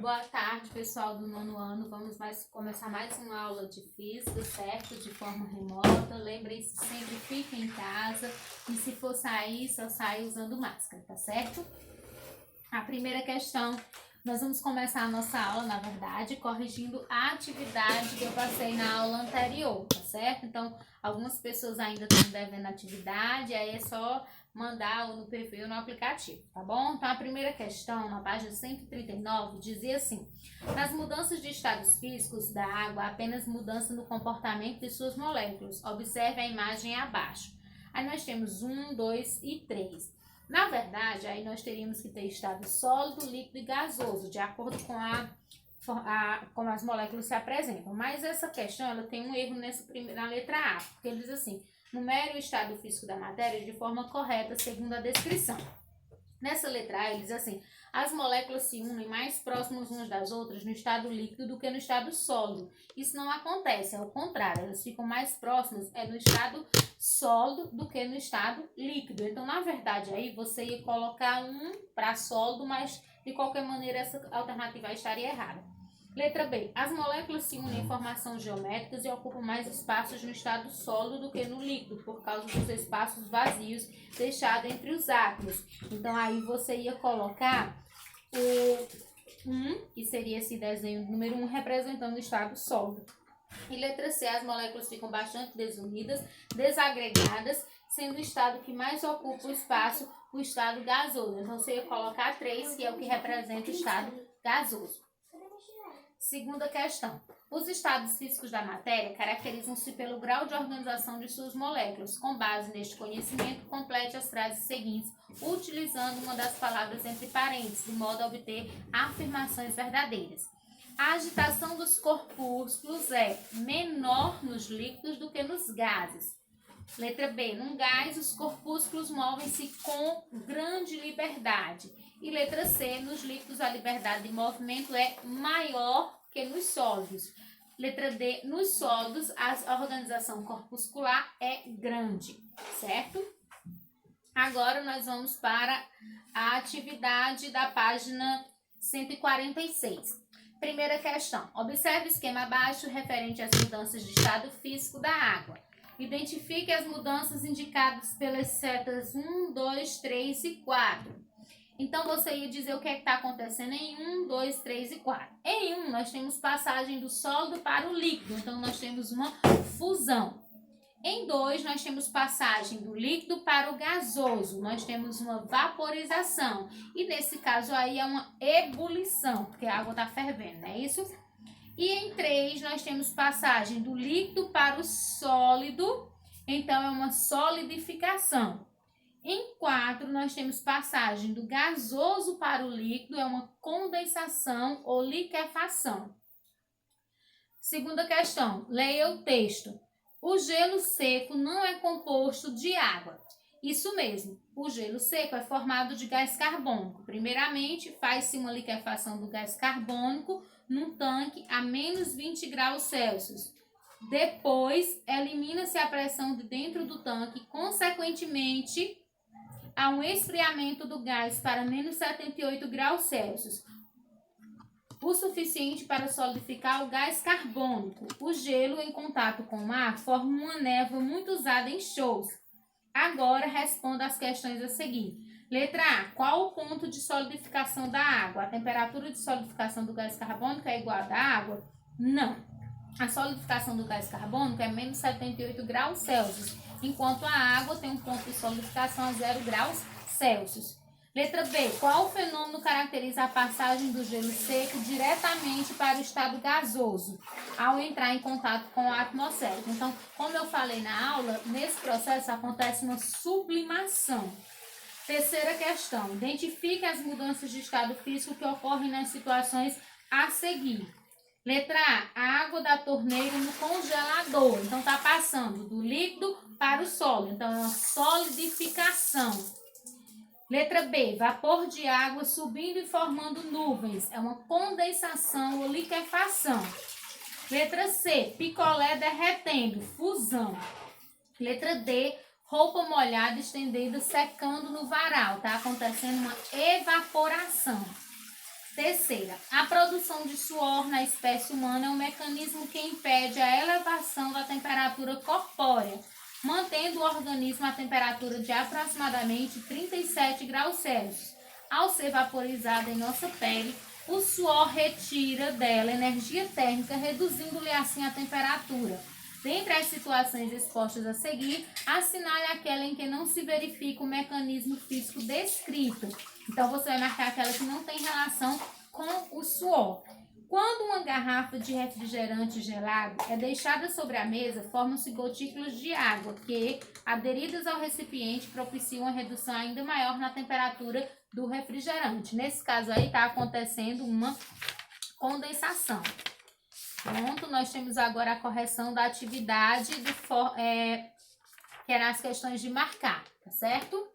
Boa tarde, pessoal do nono ano. Vamos começar mais uma aula de física, certo? De forma remota. Lembrem-se, sempre fiquem em casa e se for sair, só saia usando máscara, tá certo? A primeira questão, nós vamos começar a nossa aula, na verdade, corrigindo a atividade que eu passei na aula anterior, tá certo? Então, algumas pessoas ainda estão devendo atividade, aí é só mandar ou no PV ou no aplicativo, tá bom? Então, a primeira questão, na página 139, dizia assim: nas mudanças de estados físicos da água, há apenas mudança no comportamento de suas moléculas. Observe a imagem abaixo. Aí nós temos 1, 2 e 3. Na verdade, aí nós teríamos que ter estado sólido, líquido e gasoso, de acordo com como as moléculas se apresentam. Mas essa questão, ela tem um erro na letra A, porque ele diz assim: numere o estado físico da matéria de forma correta, segundo a descrição. Nessa letra A, ele diz assim: as moléculas se unem mais próximas umas das outras no estado líquido do que no estado sólido. Isso não acontece, é o contrário, elas ficam mais próximas no estado sólido do que no estado líquido. Então, na verdade, aí você ia colocar um para sólido, mas de qualquer maneira essa alternativa estaria errada. Letra B. As moléculas se unem em formações geométricas e ocupam mais espaços no estado sólido do que no líquido, por causa dos espaços vazios deixados entre os átomos. Então, aí você ia colocar o 1, que seria esse desenho número 1, representando o estado sólido. E letra C. As moléculas ficam bastante desunidas, desagregadas, sendo o estado que mais ocupa o espaço o estado gasoso. Então, você ia colocar 3, que é o que representa o estado gasoso. Segunda questão. Os estados físicos da matéria caracterizam-se pelo grau de organização de suas moléculas. Com base neste conhecimento, complete as frases seguintes, utilizando uma das palavras entre parênteses, de modo a obter afirmações verdadeiras. A agitação dos corpúsculos é menor nos líquidos do que nos gases. Letra B. Num gás, os corpúsculos movem-se com grande liberdade. E letra C. Nos líquidos, a liberdade de movimento é maior que nos sólidos. Letra D. Nos sólidos, a organização corpuscular é grande, certo? Agora nós vamos para a atividade da página 146. Primeira questão. Observe o esquema abaixo referente às mudanças de estado físico da água. Identifique as mudanças indicadas pelas setas 1, 2, 3 e 4. Então, você ia dizer o que está acontecendo em 1, 2, 3 e 4. Em 1, nós temos passagem do sólido para o líquido. Então, nós temos uma fusão. Em 2, nós temos passagem do líquido para o gasoso. Nós temos uma vaporização. E, nesse caso aí, é uma ebulição, porque a água está fervendo, não é isso? E em 3, nós temos passagem do líquido para o sólido, então é uma solidificação. Em 4, nós temos passagem do gasoso para o líquido, é uma condensação ou liquefação. Segunda questão, leia o texto. O gelo seco não é composto de água. Isso mesmo, o gelo seco é formado de gás carbônico. Primeiramente, faz-se uma liquefação do gás carbônico num tanque a menos 20 graus Celsius. Depois, elimina-se a pressão de dentro do tanque, consequentemente, há um esfriamento do gás para menos 78 graus Celsius, o suficiente para solidificar o gás carbônico. O gelo em contato com o ar forma uma névoa muito usada em shows. Agora, responda às questões a seguir. Letra A. Qual o ponto de solidificação da água? A temperatura de solidificação do gás carbônico é igual à da água? Não. A solidificação do gás carbônico é menos 78 graus Celsius, enquanto a água tem um ponto de solidificação a 0 graus Celsius. Letra B. Qual fenômeno caracteriza a passagem do gelo seco diretamente para o estado gasoso, ao entrar em contato com a atmosfera? Então, como eu falei na aula, nesse processo acontece uma sublimação. Terceira questão. Identifique as mudanças de estado físico que ocorrem nas situações a seguir. Letra A. A água da torneira no congelador. Então, está passando do líquido para o sólido. Então, é uma solidificação. Letra B. Vapor de água subindo e formando nuvens. É uma condensação ou liquefação. Letra C. Picolé derretendo. Fusão. Letra D. Roupa molhada estendida secando no varal. Está acontecendo uma evaporação. Terceira, a produção de suor na espécie humana é um mecanismo que impede a elevação da temperatura corpórea, mantendo o organismo a temperatura de aproximadamente 37 graus Celsius. Ao ser vaporizado em nossa pele, o suor retira dela energia térmica, reduzindo-lhe assim a temperatura. Dentre as situações expostas a seguir, assinale aquela em que não se verifica o mecanismo físico descrito. Então, você vai marcar aquela que não tem relação com o suor. Quando uma garrafa de refrigerante gelado é deixada sobre a mesa, formam-se gotículas de água que, aderidas ao recipiente, propiciam uma redução ainda maior na temperatura do refrigerante. Nesse caso aí, está acontecendo uma condensação. Pronto, nós temos agora a correção da atividade, que eram as questões de marcar, tá certo?